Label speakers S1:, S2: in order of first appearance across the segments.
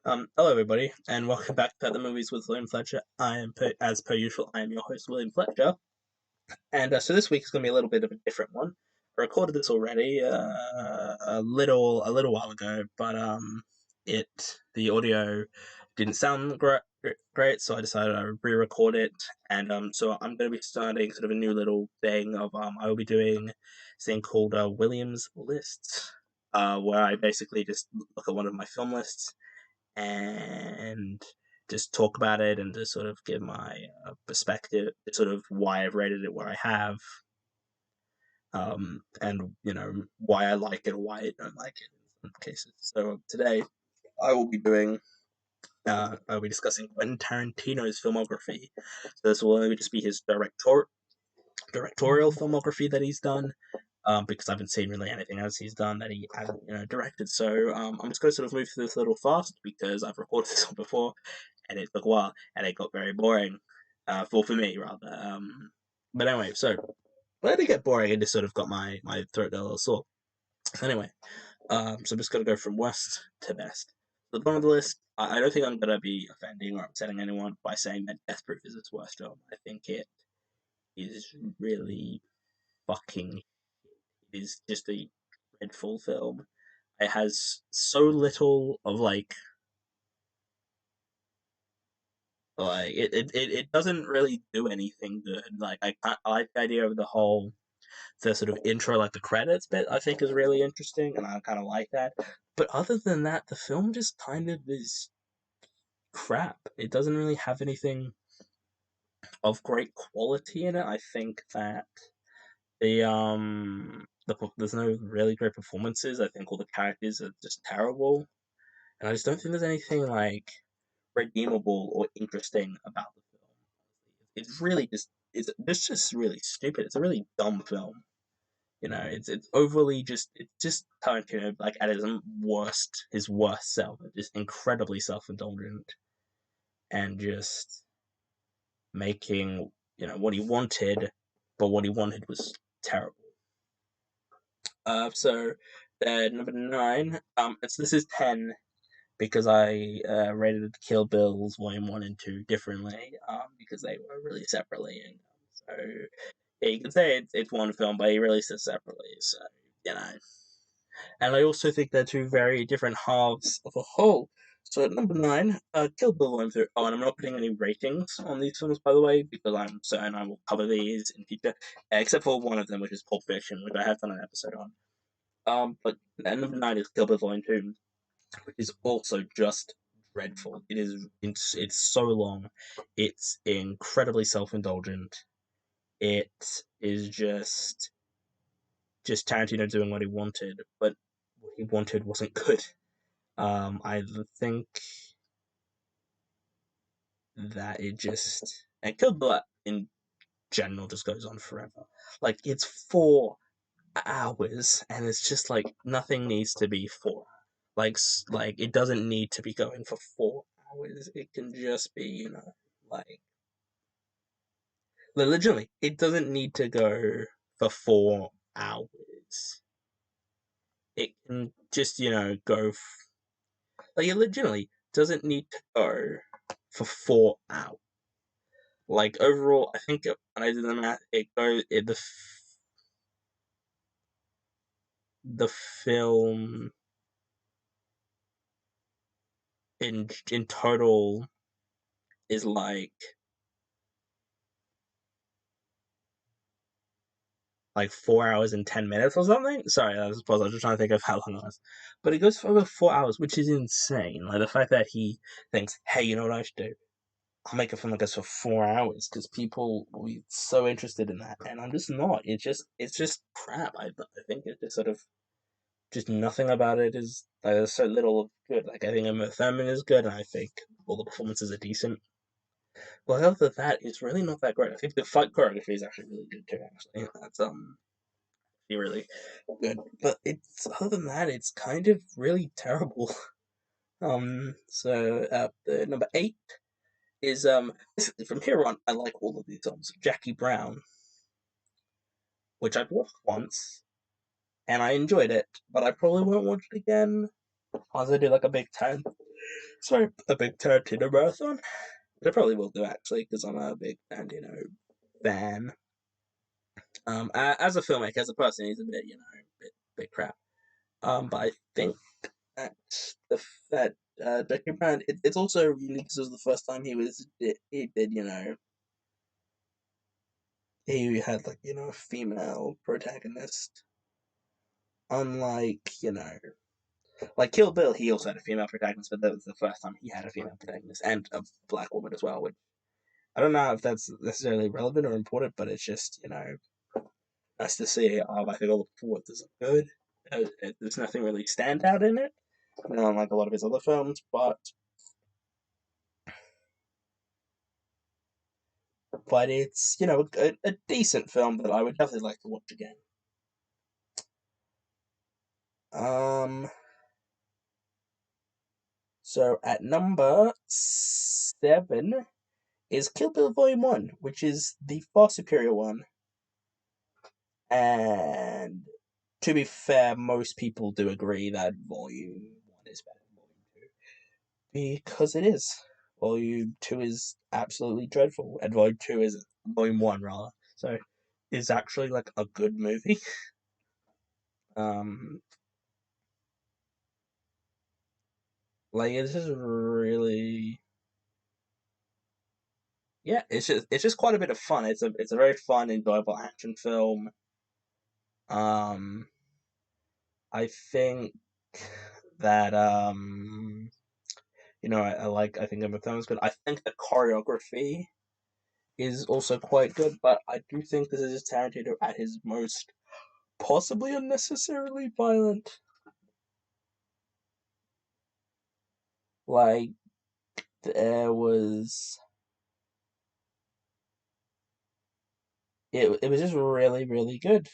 S1: Hello everybody, and welcome back to the movies with William Fletcher. As per usual, I am your host, William Fletcher, and so this week is going to be a little bit of a different one. I recorded this already a little while ago, but the audio didn't sound great, so I decided I would re-record it, and so I'm going to be starting sort of a new little thing of I will be doing this thing called Williams Lists, where I basically just look at one of my film lists and just talk about it and just sort of give my perspective, sort of why I've rated it where I have, and why I like it or why I don't like it in some cases. So today I will be doing. I'll be discussing Quentin Tarantino's filmography. So this will only just be his directorial filmography that he's done, because I haven't seen really anything else he's done that he hasn't directed. So I'm just going to sort of move through this a little fast because I've recorded this one before, and it took a while, and it got very boring, for me rather. But anyway, so when it get boring, it just sort of got my throat a little sore. So anyway, so I'm just going to go from worst to best. The bottom of the list, I don't think I'm going to be offending or upsetting anyone by saying that Death Proof is its worst film. I think it is really fucking. It is just a dreadful film. It has so little of it doesn't really do anything good. Like I like the idea of the sort of intro, like the credits bit. I think is really interesting, and I kind of like that. But other than that, the film just kind of is crap. It doesn't really have anything of great quality in it. I think that there's no really great performances. I think all the characters are just terrible, and I just don't think there's anything like redeemable or interesting about the film. It's really it's just really stupid. It's a really dumb film. It's overly it's just Tarantino like at his worst self, just incredibly self indulgent and just making what he wanted, but what he wanted was terrible. So then number nine, this is 10 because I rated Kill Bill's Volume 1 and 2 differently, because they were released separately. And so yeah, you can say it's one film, but he released it separately. So, you know. And I also think they're two very different halves of a whole. So at number nine, Kill Bill Volume 2. Oh, and I'm not putting any ratings on these films, by the way, because I'm certain I will cover these in future, except for one of them, which is Pulp Fiction, which I have done an episode on. But at number nine is Kill Bill Volume 2, which is also just dreadful. It's so long. It's incredibly self-indulgent. It is just Tarantino doing what he wanted, but what he wanted wasn't good. I think that it just and Kill Bill in general just goes on forever. Like it's 4 hours, and it's just like nothing needs to be 4. Like it doesn't need to be going for 4 hours. It can just be like legitimately, it doesn't need to go for 4 hours. It can just go like it legitimately doesn't need to go for 4 hours. Like overall, I think when I did the math, the film in total is like 4 hours and 10 minutes or something. Sorry, I was just trying to think of how long it was, but it goes for over 4 hours, which is insane. Like the fact that he thinks, "Hey, you know what I should do? I'll make a film that goes for 4 hours because people will be so interested in that," and I'm just not. It's just crap. I think it's just sort of just nothing about it is like there's so little good. Like I think Emma Thurman is good, and I think all the performances are decent. But other than that, it's really not that great. I think the fight choreography is actually really good too. Actually, that's really good. But it's other than that, it's kind of really terrible. So the number 8 is basically from here on, I like all of these films. Jackie Brown, which I've watched once and I enjoyed it, but I probably won't watch it again unless I do like a big 10. Sorry, a big Tarantino marathon. Which I probably will do actually, because I'm a big Tarantino fan. As a filmmaker, as a person, he's a bit, bit crap. But I think that that Jackie Brown, it's also unique because it was the first time he did, he had like a female protagonist. Unlike like Kill Bill, he also had a female protagonist, but that was the first time he had a female protagonist and a black woman as well. Which I don't know if that's necessarily relevant or important, but it's just nice to see. I think all the performances are good. There's nothing really stand out in it, unlike a lot of his other films, but it's a decent film that I would definitely like to watch again. Um, so at number 7 is Kill Bill Volume 1, which is the far superior one. And to be fair, most people do agree that Volume 1 is better than Volume 2. Because it is. Volume 2 is absolutely dreadful, and Volume 2 is Volume 1, rather. So, is actually like a good movie. Um, like it's just really, yeah, it's just quite a bit of fun. It's a very fun, enjoyable action film. Um, I think that I think Emma Thomas good. I think the choreography is also quite good, but I do think this is Tarantino at his most possibly unnecessarily violent. Like there was it was just really, really good.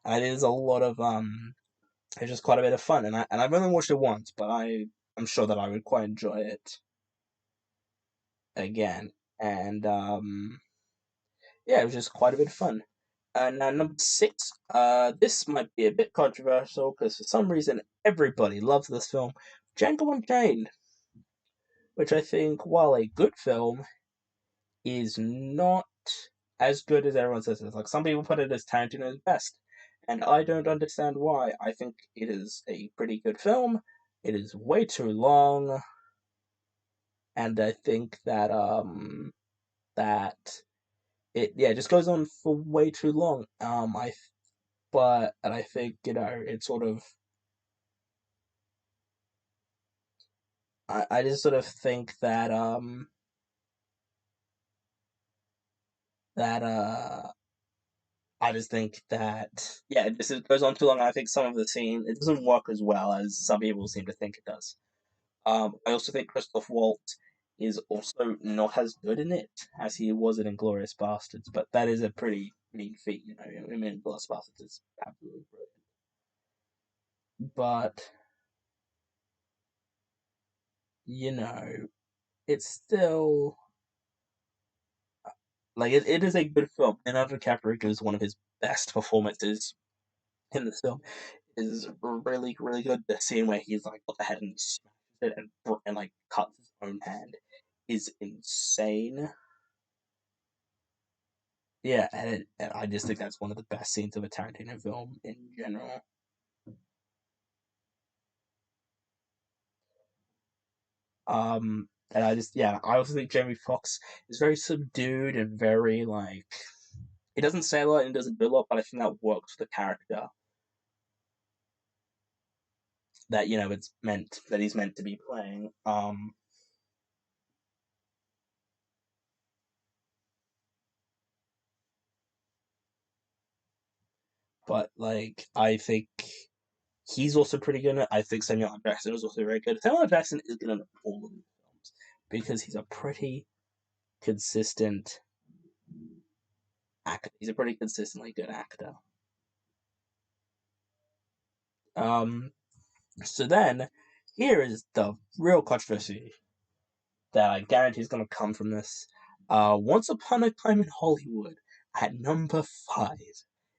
S1: And it is a lot of it's just quite a bit of fun, and I've only watched it once, but I'm sure that I would quite enjoy it again. And yeah, it was just quite a bit of fun. Now number 6, this might be a bit controversial because for some reason everybody loves this film, Django Unchained, which I think, while a good film, is not as good as everyone says it is. Like some people put it as Tarantino's best, and I don't understand why. I think it is a pretty good film. It is way too long, and I think that it just goes on for way too long. I think it sort of I just sort of think that I just think that it goes on too long. I think some of the scene it doesn't work as well as some people seem to think it does. I also think Christoph Waltz is also not as good in it as he was in Inglourious Bastards, but that is a pretty mean feat, I mean, Inglourious Bastards is absolutely brilliant, but you know, it's still like it is a good film. Leonardo DiCaprio gives one of his best performances in this film. Is really, really good. The scene where he's like got the head and smashes it and like cuts his own hand is insane. Yeah, and I just think that's one of the best scenes of a Tarantino film in general. And I also think Jamie Foxx is very subdued and very like he doesn't say a lot and doesn't do a lot, but I think that works for the character that it's meant that he's meant to be playing. But like I think he's also pretty good in it. I think Samuel L. Jackson is also very good. Samuel L. Jackson is good in all of these films because he's a pretty consistent actor. He's a pretty consistently good actor. Um, so then here is the real controversy that I guarantee is going to come from this. Once Upon a Time in Hollywood at number 5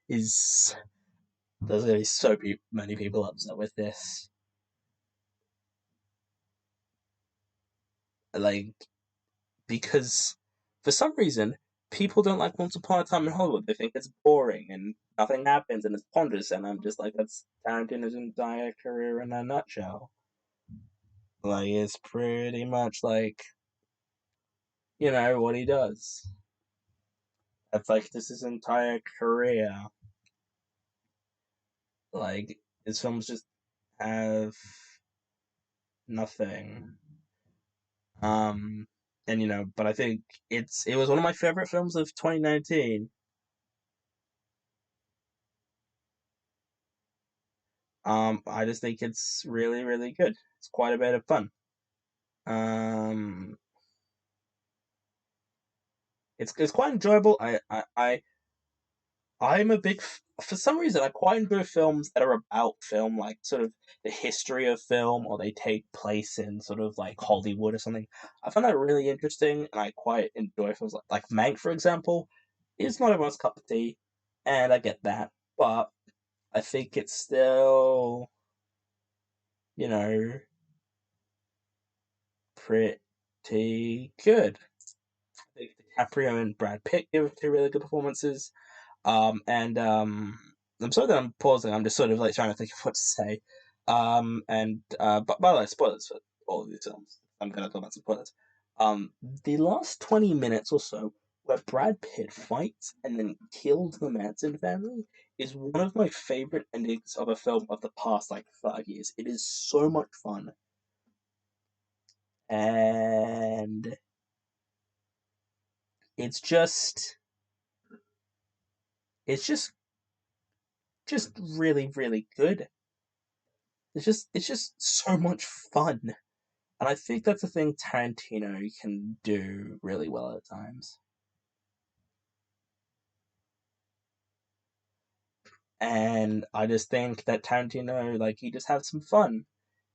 S1: is there's going to be so many people upset with this. like, because for some reason people don't like Once Upon a Time in Hollywood. They think it's boring and nothing happens and it's ponderous. And I'm just like, that's Tarantino's entire career in a nutshell. Like, it's pretty much like, what he does. That's like, this is his entire career. Like, his films just have nothing. Um, and but I think it was one of my favorite films of 2019. I just think it's really, really good. It's quite a bit of fun. Um, it's quite enjoyable. I'm a big for some reason I quite enjoy films that are about film, like sort of the history of film, or they take place in sort of like Hollywood or something. I find that really interesting, and I quite enjoy films like Mank, for example. It's not everyone's cup of tea, and I get that, but I think it's still, you know, pretty good. I think DiCaprio and Brad Pitt give two really good performances. And I'm sorry that I'm pausing. I'm just sort of like trying to think of what to say. But by the way, spoilers for all of these films. I'm gonna talk about some spoilers. The last 20 minutes or so, where Brad Pitt fights and then kills the Manson family, is one of my favorite endings of a film of the past like 5 years. It is so much fun, and it's just, it's just really, really good. It's just so much fun. And I think that's a thing Tarantino can do really well at times. And I just think that Tarantino, like, he just has some fun.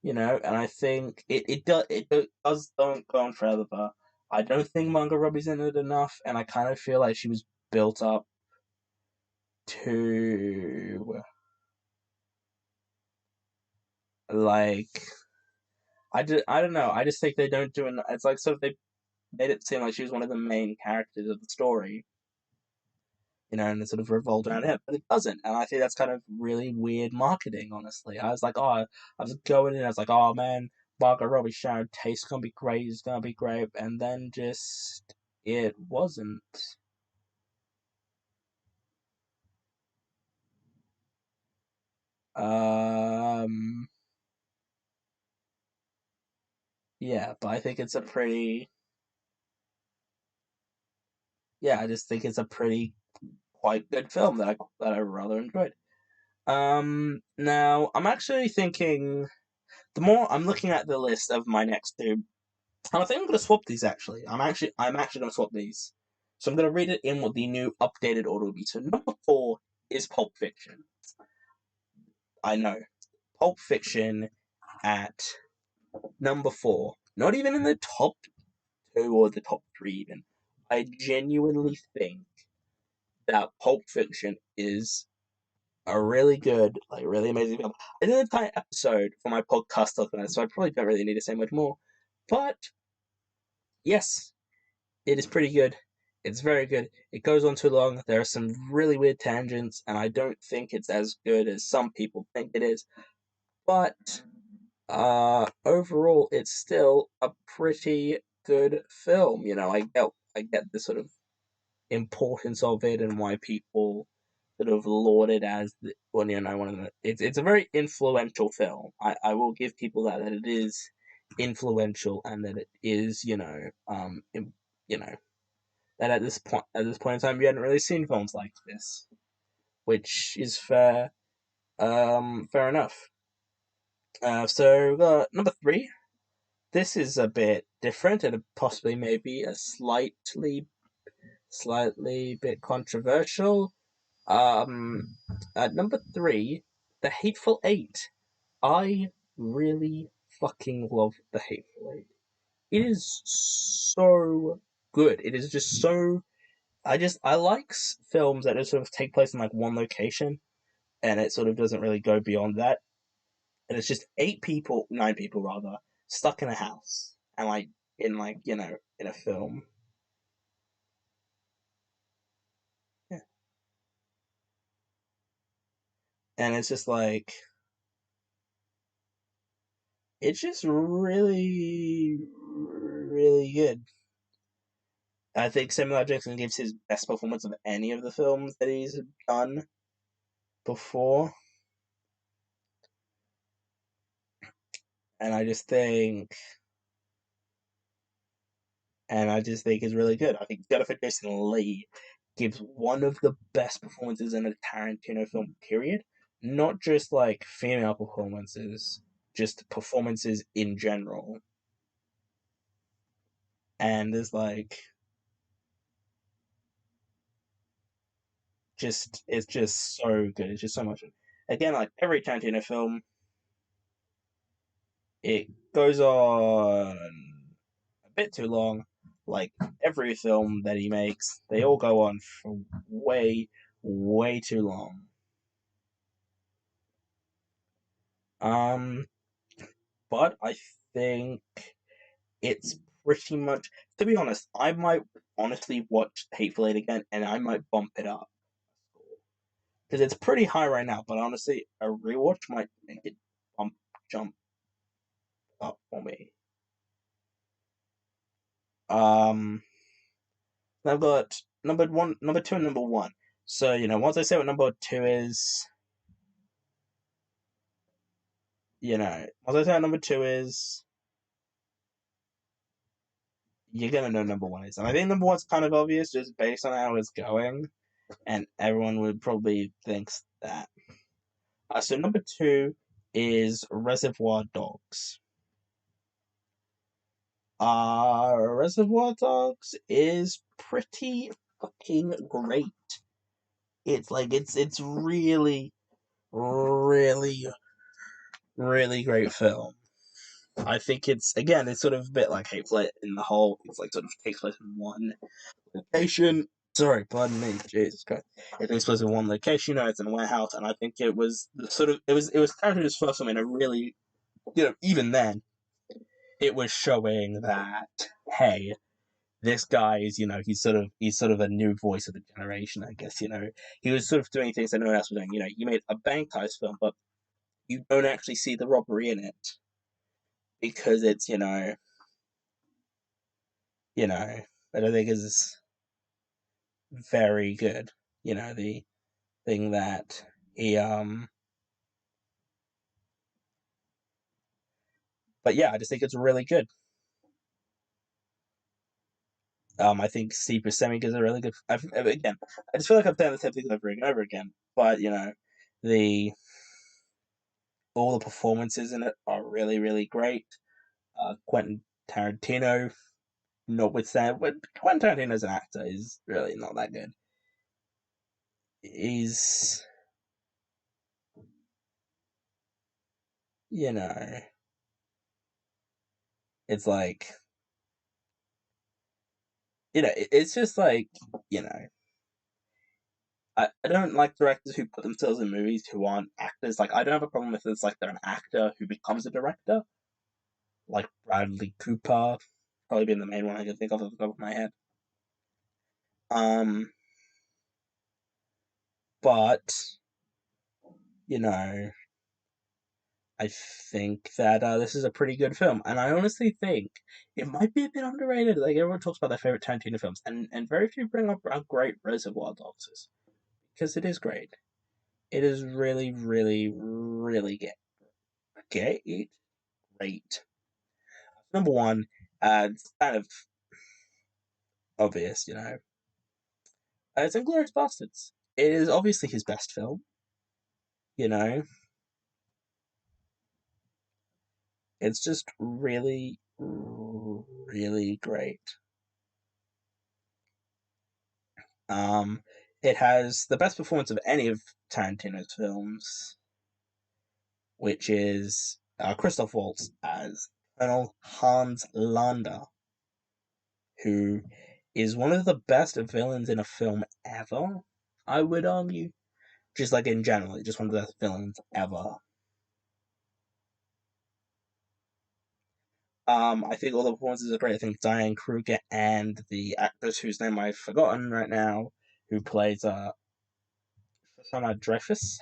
S1: And I think it does don't go on forever. I don't think Margot Robbie's in it enough, and I kind of feel like she was built up to, like, I don't know. I just think they don't do enough. It's like sort of they made it seem like she was one of the main characters of the story, and it sort of revolved around him, but it doesn't. And I think that's kind of really weird marketing, honestly. I was like, I was going in, I was like, oh man, Margot Robbie Sharon Tate's gonna be great, it's gonna be great, and then just it wasn't. Um, yeah, but I think it's a pretty, yeah, I just think it's a pretty quite good film that I rather enjoyed. Now I'm actually thinking the more I'm looking at the list of my next two. And I think I'm going to swap these actually. I'm actually going to swap these. So I'm going to read it in what the new updated order will be. So number 4 is Pulp Fiction. I know. Pulp Fiction at number 4. Not even in the top 2 or the top 3 even. I genuinely think that Pulp Fiction is a really good, like really amazing film. I did an entire episode for my podcast on it, so I probably don't really need to say much more. But yes, it is pretty good. It's very good. It goes on too long. There are some really weird tangents, and I don't think it's as good as some people think it is. But overall, it's still a pretty good film. I get the sort of importance of it and why people sort of laud it as one of the. It's a very influential film. I will give people that it is influential and that it is you know that at this point in time you hadn't really seen films like this, which is fair. Fair enough. So number 3, this is a bit different and possibly maybe a slightly bit controversial. Um, at number 3, The Hateful Eight. I really fucking love The Hateful Eight. It is so good. It is just so I like films that just sort of take place in like one location, and it sort of doesn't really go beyond that. And it's just 8 people, 9 people rather, stuck in a house, and like in like in a film. Yeah. And it's just like it's just really really good. I think Samuel L. Jackson gives his best performance of any of the films that he's done before, and I just think is really good. I think Jennifer Jason Leigh gives one of the best performances in a Tarantino film. Period. Not just like female performances, just performances in general. And there's like just it's just so good. It's just so much. Again, like every Tarantino film, it goes on a bit too long. Like every film that he makes, they all go on for way, way too long. Um, but I think it's pretty much. To be honest, I might honestly watch Hateful Eight again, and I might bump it up because it's pretty high right now. But honestly, a rewatch might make it bump jump up for me. Um, I've got number one, number two, and number one. So once I say what number two is, once I say what number two is, you're gonna know number one is. And I think number one's kind of obvious just based on how it's going, and everyone would probably thinks that. So number two is Reservoir Dogs. Reservoir Dogs is pretty fucking great. It's like it's really, really, really great film. I think it's sort of a bit like Hateful Eight in the whole. It's like sort of takes place in one location. Sorry, pardon me, Jesus Christ. It takes place in one location. It's in a warehouse, and I think it was it was Tarantino's first film, and it really even then it was showing that hey, this guy is he's sort of a new voice of the generation. I guess he was sort of doing things that no one else was doing. You made a bank heist film, but you don't actually see the robbery in it because it's you know, I don't think is very good. The thing that he but yeah, I just think it's really good. I think Steve Buscemi is a really good. Again, I just feel like I've done the same thing over and over again. But the all the performances in it are really, really great. Quentin Tarantino, notwithstanding, but Quentin Tarantino as an actor is really not that good. He's you know, it's like it's just like you know, I don't like directors who put themselves in movies who aren't actors. Like I don't have a problem if it's like they're an actor who becomes a director, like Bradley Cooper, probably being the main one I can think of off the top of my head. Um, but you know, I think that this is a pretty good film, and I honestly think it might be a bit underrated. Like everyone talks about their favorite Tarantino films, and very few bring up how great Reservoir Dogs is because it is great. It is really, really, really great. Great. Number one, it's kind of obvious, it's Inglourious Bastards. It is obviously his best film, you know. It's just really, really great. Um, it has the best performance of any of Tarantino's films, which is Christoph Waltz as Colonel Hans Landa, who is one of the best villains in a film ever, I would argue. Just like in general, just one of the best villains ever. I think all the performances are great. I think Diane Kruger and the actress whose name I've forgotten right now, who plays Shoshana Dreyfus,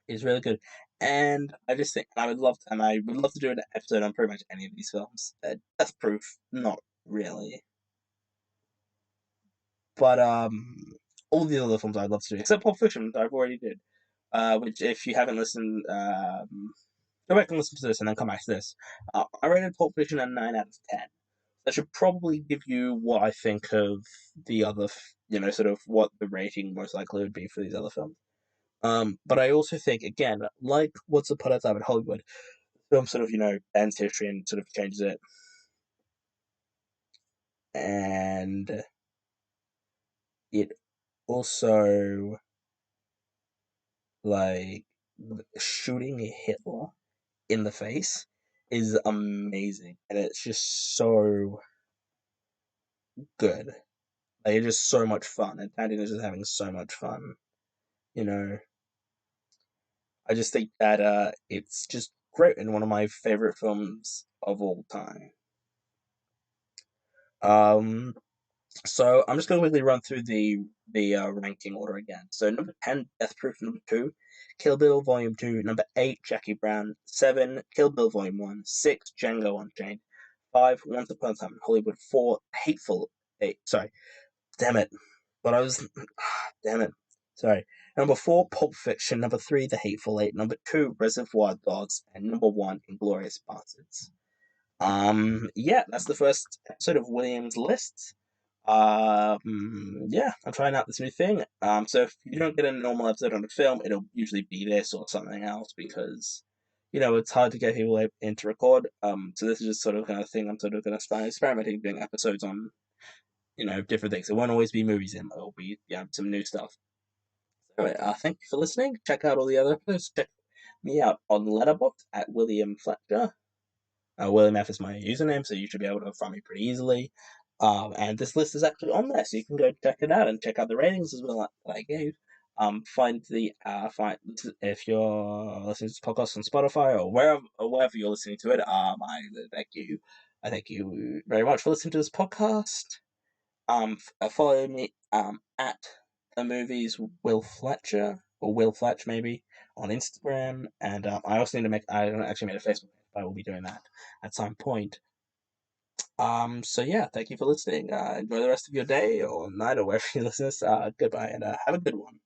S1: is really good. And I just think I would love to do an episode on pretty much any of these films. Death Proof, not really, but all the other films I'd love to do, except Pulp Fiction, which I've already did. Which if you haven't listened, go back and listen to this and then come back to this. I rated Pulp Fiction a 9 out of 10. That should probably give you what I think of the other, sort of what the rating most likely would be for these other films. But I also think, again, like Once Upon a Time in Hollywood, film sort of, ends history and sort of changes it. And it also, like, shooting Hitler in the face is amazing. And it's just so good. Like, it's just so much fun. And Tarantino is just having so much fun. You know, I just think that it's just great and one of my favorite films of all time. Um, so I'm just going to quickly run through the ranking order again. So number 10, Death Proof. Number 2, Kill Bill Volume 2. Number 8, Jackie Brown. 7, Kill Bill Volume 1. 6, Django Unchained. 5, Once Upon a Time in Hollywood. 4, Hateful Eight. Sorry, damn it. But I was, damn it. Sorry. Number 4, Pulp Fiction. Number 3, The Hateful Eight. Number 2, Reservoir Dogs. And number 1, Inglourious Basterds. Yeah, that's the first episode of William's List. Yeah, I'm trying out this new thing. So if you don't get a normal episode on a film, it'll usually be this or something else because, it's hard to get people in to record. So this is just sort of kind of thing I'm sort of going to start experimenting doing episodes on, different things. It won't always be movies. It'll be, some new stuff. Anyway, thank you for listening. Check out all the other episodes. Check me out on Letterboxd at William Fletcher. William F is my username, so you should be able to find me pretty easily. And this list is actually on there, so you can go check it out and check out the ratings as well that I gave. Find if you're listening to this podcast on Spotify or wherever you're listening to it. I thank you very much for listening to this podcast. Follow me at the movies Will Fletcher or Will Fletch maybe on Instagram, and I also need to I don't actually made a Facebook page, but I will be doing that at some point. So yeah, thank you for listening. Enjoy the rest of your day or night or wherever you listen to this. Goodbye and have a good one.